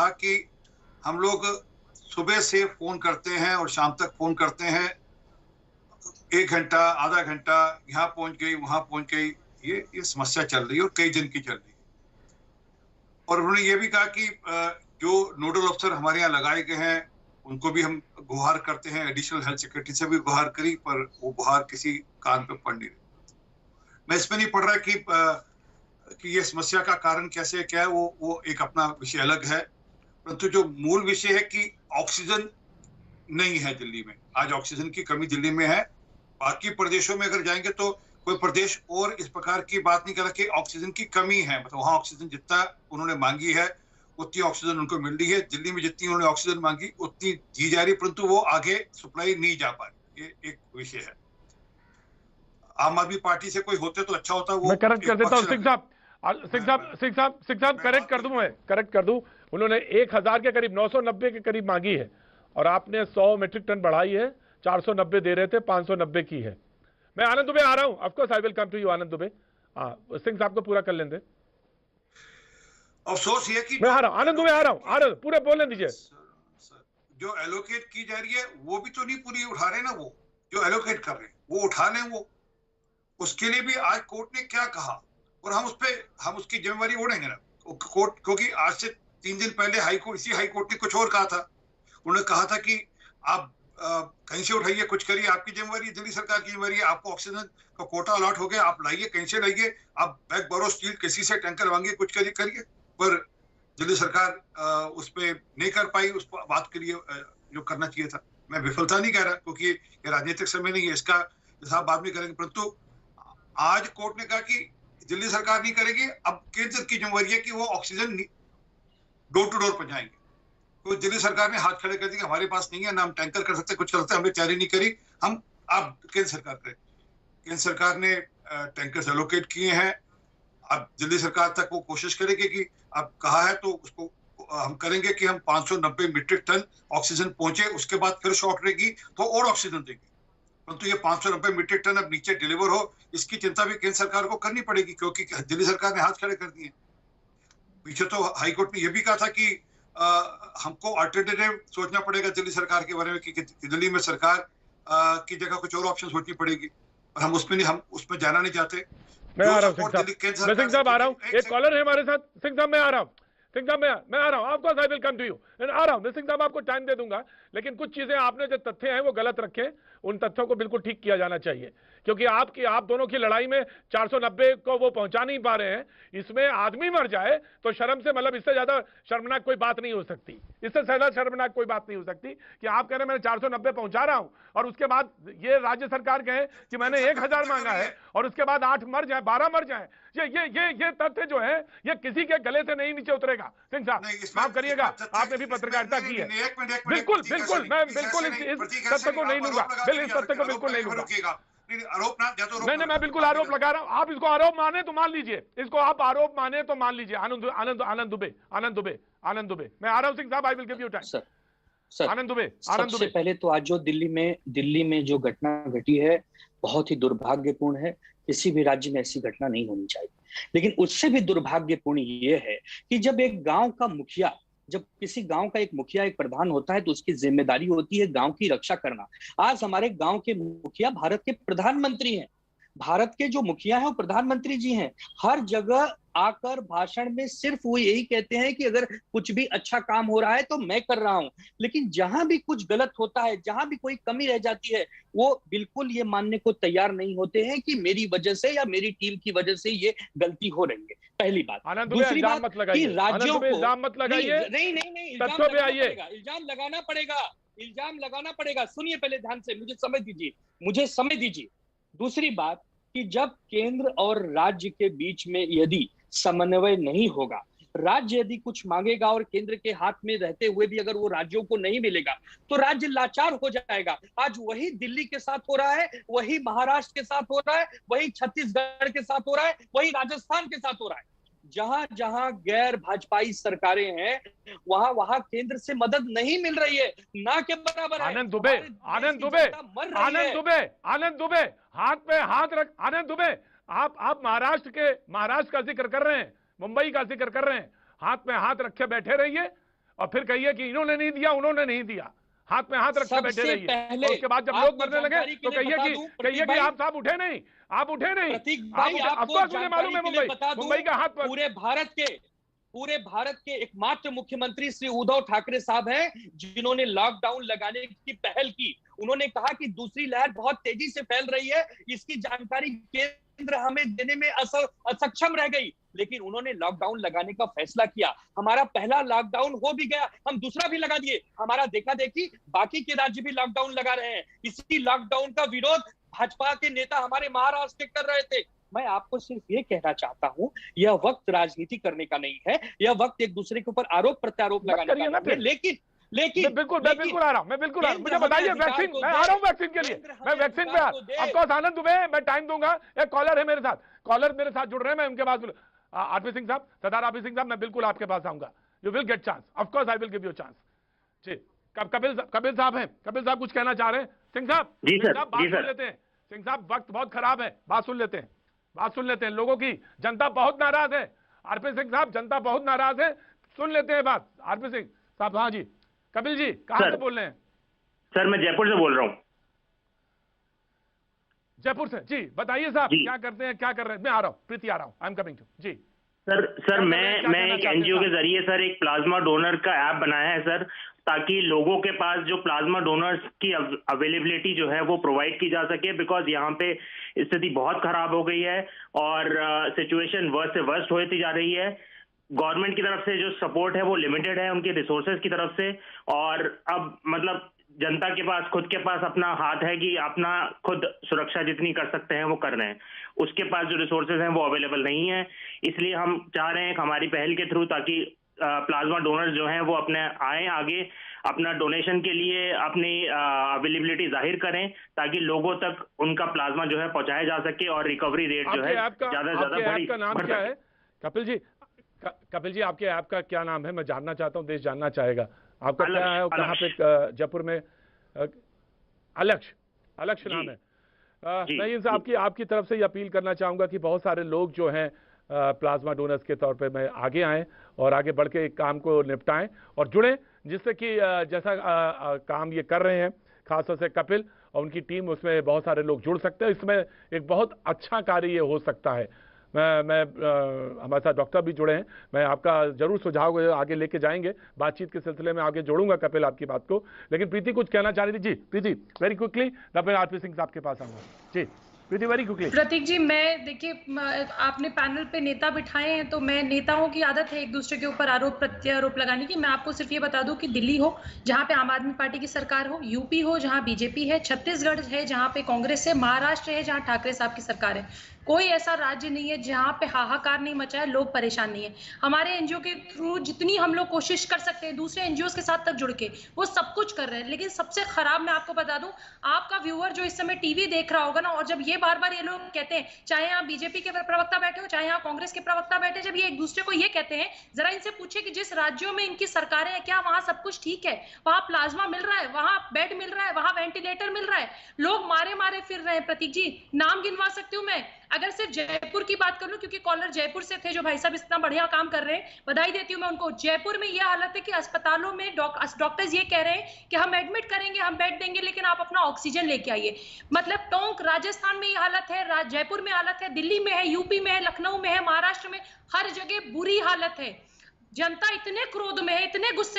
कहा कि हम लोग सुबह से फोन करते हैं और शाम तक फोन करते हैं, 1 घंटा आधा घंटा यहाँ पहुंच गई वहां पहुंच गई, ये समस्या चल रही है और कई दिन की चल रही है। और उन्होंने ये भी कहा कि जो नोडल अफसर हमारे यहाँ लगाए गए हैं उनको भी हम गुहार करते हैं, एडिशनल हेल्थ सेक्रेटरी से भी गुहार करी, पर वो गुहार किसी कान पे पड़ नहीं रही। मैं इसमें नहीं पढ़ रहा कि ये समस्या का कारण कैसे क्या है, वो एक अपना विषय अलग है, परंतु जो मूल विषय है कि ऑक्सीजन नहीं है दिल्ली में। आज ऑक्सीजन की कमी दिल्ली में है। बाकी प्रदेशों में अगर जाएंगे तो कोई प्रदेश और इस प्रकार की बात नहीं कर रहा कि ऑक्सीजन की कमी है, मतलब वहां ऑक्सीजन जितना उन्होंने मांगी है उतनी ऑक्सीजन उनको मिल रही है। दिल्ली में जितनी उन्होंने ऑक्सीजन मांगी उतनी दी जा रही, परंतु वो आगे सप्लाई नहीं जा पा रही। ये एक विषय है। आम आदमी पार्टी से कोई होते तो अच्छा होता। वो मैं करेक्ट कर देता हूँ सिंह साहब करेक्ट कर दूं, मैं करेक्ट कर दूं। उन्होंने 1000 के करीब 990 के करीब मांगी है और आपने 100 मीट्रिक टन बढ़ाई है, 490 दे रहे थे, 590 की है। मैं आनंद दुबे आ रहा हूं, of course I will come to you Anand Dubey. Singh साहब को पूरा कर लेंगे। अफसोस ये कि मैं आ रहा हूं, आनंद दुबे आ रहा हूं, आ रहा पूरे बोलने दीजिए। जो एलोकेट की जा रही है वो भी तो नहीं पूरी उठा रहे ना, वो जो एलोकेट कर रहे हैं वो उठा लें। वो उसके लिए भी आज कोर्ट ने क्या कहा और हम उसकी जिम्मेवारी ओढ़ेंगे ना कोर्ट, क्योंकि आज से 3 दिन पहले इसी हाई कोर्ट ने कुछ और कहा था। उन्होंने कहा था कि आप कहीं से उठाइए, कुछ करिए, आपकी जिम्मेवारी, दिल्ली सरकार की जिम्मेवारी है। आपको ऑक्सीजन का कोटा अलॉट हो गया, आप लाइए, कहीं से लाइए, आप बैक बोरो स्टील किसी से टैंकर मांगिए, कुछ करिए। पर दिल्ली सरकार उस पर नहीं कर पाई, उस बात के लिए जो करना चाहिए था। मैं विफलता नहीं कह रहा क्योंकि ये राजनीतिक समय नहीं है, इसका हिसाब बाद में करेंगे, परंतु आज कोर्ट ने कहा कि दिल्ली सरकार नहीं करेगी, अब केंद्र की जिम्मेवारी है कि वो ऑक्सीजन डोर टू डोर पहुंचाएंगे। तो दिल्ली सरकार ने हाथ खड़े कर दिए, हमारे पास नहीं है ना, हम टैंकर कर सकते, कुछ कर सकते, हमने तैयारी नहीं करी, अब केंद्र सरकार करे। केंद्र सरकार ने टैंकर एलोकेट किए हैं। अब दिल्ली सरकार तक वो कोशिश करेगी कि अब कहा है तो उसको हम करेंगे कि हम 590 मीट्रिक टन ऑक्सीजन पहुंचे, उसके बाद फिर शॉर्ट रहेगी तो और ऑक्सीजन देंगे। परंतु ये 590 मीट्रिक टन अब नीचे डिलीवर हो, इसकी चिंता भी केंद्र सरकार को करनी पड़ेगी, क्योंकि दिल्ली सरकार ने हाथ खड़े कर दिए। पीछे तो हाईकोर्ट ने यह भी कहा था कि हमको अल्टरनेटिव सोचना पड़ेगा दिल्ली सरकार के बारे में कि दिल्ली में सरकार की जगह कुछ और ऑप्शन सोचनी पड़ेगी, और हम उसमें जाना नहीं चाहते। मैं आ रहा हूं सिंह साहब, आ रहा हूं, एक कॉलर है हमारे साथ। सिंह साहब मैं आ रहा हूं, सिंह साहब मैं आ रहा हूं, आपको I will come to you, आ रहा हूं। सिंह साहब आपको टाइम दे दूंगा, लेकिन कुछ चीजें आपने जो तथ्य हैं वो गलत रखे, उन तथ्यों को बिल्कुल ठीक किया जाना चाहिए, क्योंकि आप दोनों की लड़ाई में 490 को वो पहुंचा नहीं पा रहे हैं। इसमें आदमी मर जाए तो शर्म से, मतलब इससे ज्यादा शर्मनाक कोई बात नहीं हो सकती, इससे ज्यादा शर्मनाक कोई बात नहीं हो सकती कि आप कह रहे हैं मैंने 490 पहुंचा रहा हूं और उसके बाद ये राज्य सरकार कहे कि मैंने 1000 मांगा है और उसके बाद 8 मर जाए, 12 मर जाए। ये तथ्य जो है ये किसी के गले से नहीं नीचे उतरेगा। सिंह साहब माफ करिएगा, आपने भी पत्रकारिता की है। बिल्कुल मैं बिल्कुल इस तथ्य को नहीं लूंगा, इस तथ्य को बिल्कुल नहीं लूंगा। नहीं, मैं बिल्कुल आरोप लगा रहा हूं। आप इसको आरोप माने तो मान लीजिए, इसको आप आरोप माने तो मान लीजिए। आनंद दुबे मैं आ रहा हूं सिंह साहब, I will give you time. Sir, Anand Dubey सबसे पहले तो आज जो दिल्ली में जो घटना घटी है बहुत ही दुर्भाग्यपूर्ण है। किसी भी राज्य में ऐसी घटना नहीं होनी चाहिए। लेकिन उससे भी दुर्भाग्यपूर्ण ये है कि जब किसी गांव का एक मुखिया, एक प्रधान होता है तो उसकी जिम्मेदारी होती है गांव की रक्षा करना। आज हमारे गांव के मुखिया भारत के प्रधानमंत्री हैं। भारत के जो मुखिया हैं वो प्रधानमंत्री जी हैं। हर जगह आकर भाषण में सिर्फ वो यही कहते हैं कि अगर कुछ भी अच्छा काम हो रहा है तो मैं कर रहा हूं, लेकिन जहां भी कुछ गलत होता है, जहां भी कोई कमी रह जाती है, वो बिल्कुल ये मानने को तैयार नहीं होते हैं कि मेरी वजह से या मेरी टीम की वजह से ये गलती हो रही है। पहली बात। दूसरी बात कि राज्यों को इल्जाम लगाना पड़ेगा। सुनिए पहले ध्यान से, मुझे समय दीजिए। दूसरी बात कि जब केंद्र और राज्य के बीच में यदि समन्वय नहीं होगा, राज्य यदि कुछ मांगेगा और केंद्र के हाथ में रहते हुए भी अगर वो राज्यों को नहीं मिलेगा तो राज्य लाचार हो जाएगा। आज वही दिल्ली के साथ हो रहा है, वही महाराष्ट्र के साथ हो रहा है, वही छत्तीसगढ़ के साथ हो रहा है, वही राजस्थान के साथ हो रहा है। जहां जहां गैर भाजपाई सरकारें हैं वहां केंद्र से मदद नहीं मिल रही है, ना के बराबर है। आनंद दुबे हाथ पे हाथ रख। आनंद दुबे आप महाराष्ट्र का जिक्र कर रहे हैं, मुंबई का जिक्र कर रहे हैं, हाथ में हाथ रखे बैठे रहिए और फिर कहिए कि इन्होंने नहीं दिया, उन्होंने नहीं दिया, हाथ में हाथ रख के बैठे रहिए। और उसके बाद जब लोग मरने लगे तो कहिए कि आप साहब उठे नहीं, आप उठे नहीं। मुझे मालूम है मुंबई का हाथ पर पूरे भारत के एकमात्र मुख्यमंत्री श्री उद्धव ठाकरे साहब हैं जिन्होंने लॉकडाउन लगाने की पहल की। उन्होंने कहा कि दूसरी लहर बहुत तेजी से फैल रही है, इसकी जानकारी केंद्र हमें देने में असक्षम रह गई, लेकिन उन्होंने लॉकडाउन लगाने का फैसला किया। हमारा पहला लॉकडाउन हो भी गया, हम दूसरा भी लगा दिए। हमारा देखा देखी बाकी के राज्य भी लॉकडाउन लगा रहे हैं। इसी लॉकडाउन का विरोध भाजपा के नेता हमारे महाराष्ट्र के कर रहे थे। मैं आपको सिर्फ ये कहना चाहता हूं, यह वक्त राजनीति करने का नहीं है, यह वक्त एक दूसरे के ऊपर आरोप प्रत्यारोप लगाने का नहीं है। लेकिन मैं बिल्कुल आ रहा हूं, मुझे बताइए वैक्सीन, मैं आ रहा हूं वैक्सीन के लिए, मैं वैक्सीन पे ऑफकोर्स आनंद दुबे, मैं टाइम दूंगा। एक कॉलर है मेरे साथ, कॉलर मेरे साथ जुड़ रहे हैं, मैं उनके पास आरपी सिंह साहब, सरदार आरपी सिंह साहब, मैं बिल्कुल आपके पास आऊंगा। You will get chance, of course I will give you chance. जी, कपिल साहब हैं, कपिल साहब कुछ कहना चाह रहे हैं? सिंह साहब, बात सुन लेते हैं। सिंह साहब, वक्त बहुत खराब है, बात सुन लेते हैं। लोगों की, जनता बहुत नाराज है। आरपी सिंह साहब, जनता बहुत नाराज है, सुन लेते हैं बात। आरपी सिंह साहब, हाँ जी। कपिल जी, कहां से बोल रहे हैं? सर, मैं जयपुर से बोल रहा हूं। जयपुर से, जी बताइए साहब, क्या करते हैं, क्या कर रहे हैं? मैं आ रहा हूं, प्रीति आ रहा हूं, आई एम कमिंग टू। जी सर, मैं एक एनजीओ के जरिए सर एक प्लाज्मा डोनर का ऐप बनाया है सर, ताकि लोगों के पास जो प्लाज्मा डोनर्स की अवेलेबिलिटी जो है वो प्रोवाइड की जा सके। बिकॉज यहाँ पे स्थिति बहुत खराब हो गई है और सिचुएशन वर्स्ट से वर्स्ट होती जा रही है। गवर्नमेंट की तरफ से जो सपोर्ट है वो लिमिटेड है उनके रिसोर्सेज की तरफ से, और अब मतलब जनता के पास खुद के पास अपना हाथ है कि अपना खुद सुरक्षा जितनी कर सकते हैं वो कर रहे हैं। उसके पास जो रिसोर्सेज हैं वो अवेलेबल नहीं है। इसलिए हम चाह रहे हैं कि हमारी पहल के थ्रू ताकि प्लाज्मा डोनर्स जो हैं वो अपने आए आगे, अपना डोनेशन के लिए अपनी अवेलेबिलिटी जाहिर करें, ताकि लोगों तक उनका प्लाज्मा जो है पहुंचाया जा सके और रिकवरी रेट जो है ज्यादा से ज्यादा बढ़ी। का नाम क्या है कपिल जी, आपके ऐप का क्या नाम है? मैं जानना चाहता हूं, देश जानना चाहेगा। आपका क्या है, कहाँ पे? जयपुर में अलक्ष नाम है। मैं इनसे आपकी तरफ से ये अपील करना चाहूंगा कि बहुत सारे लोग जो हैं प्लाज्मा डोनर्स के तौर पे मैं आगे आएं और आगे बढ़ के काम को निपटाएं और जुड़ें, जिससे कि जैसा काम ये कर रहे हैं खासतौर से कपिल और उनकी टीम, उसमें बहुत सारे लोग जुड़ सकते हैं। इसमें एक बहुत अच्छा कार्य ये हो सकता है। मैं हमारे साथ डॉक्टर भी जुड़े हैं, मैं आपका जरूर सुझाव आगे लेके जाएंगे, बातचीत के सिलसिले में आगे जोड़ूंगा कपिल आपकी बात को। लेकिन प्रीति कुछ कहना चाह रही थी। जी प्रीति, वेरी क्विकली, मैं आरपी सिंह साहब के पास आऊंगा। जी प्रीति, वेरी क्विकली। प्रतीक जी, मैं देखिए, आपने पैनल पे नेता बिठाए हैं, तो मैं नेताओं की आदत है एक दूसरे के ऊपर आरोप प्रत्यारोप लगाने की। मैं आपको सिर्फ ये बता दूं कि दिल्ली हो जहां पे आम आदमी पार्टी की सरकार हो, यूपी हो जहां बीजेपी है, छत्तीसगढ़ है जहां पे कांग्रेस है, महाराष्ट्र है जहां ठाकरे साहब की सरकार है, कोई ऐसा राज्य नहीं है जहां पे हाहाकार नहीं मचा है, लोग परेशान नहीं है। हमारे एनजीओ के थ्रू जितनी हम लोग कोशिश कर सकते हैं दूसरे एनजीओ के साथ तक जुड़ के, वो सब कुछ कर रहे हैं। लेकिन सबसे खराब मैं आपको बता दूं, आपका व्यूअर जो इस समय टीवी देख रहा होगा ना, और जब ये बार बार ये लोग कहते हैं, चाहे यहाँ बीजेपी के प्रवक्ता बैठे हो, चाहे यहाँ कांग्रेस के प्रवक्ता बैठे, जब ये एक दूसरे को ये कहते हैं, जरा इनसे पूछे कि जिस राज्यों में इनकी सरकारें हैं, क्या वहां सब कुछ ठीक है? वहां प्लाज्मा मिल रहा है, वहां बेड मिल रहा है, वहां वेंटिलेटर मिल रहा है? लोग मारे मारे फिर रहे हैं। प्रतीक जी, नाम गिनवा सकती हूँ मैं, अगर सिर्फ जयपुर की बात कर लूं, क्योंकि कॉलर जयपुर से थे जो भाई साहब इतना बढ़िया काम कर रहे हैं, बधाई देती हूं मैं उनको। जयपुर में यह हालत है कि अस्पतालों में डॉक्टर्स ये कह रहे हैं कि हम एडमिट करेंगे, हम बेड देंगे, लेकिन आप अपना ऑक्सीजन लेके आइए। मतलब टोंक राजस्थान में ये हालत है, जयपुर में हालत है, दिल्ली में है, यूपी में है, लखनऊ में है, महाराष्ट्र में, हर जगह बुरी हालत है। जनता इतने क्रोध में है, इतने गुस्से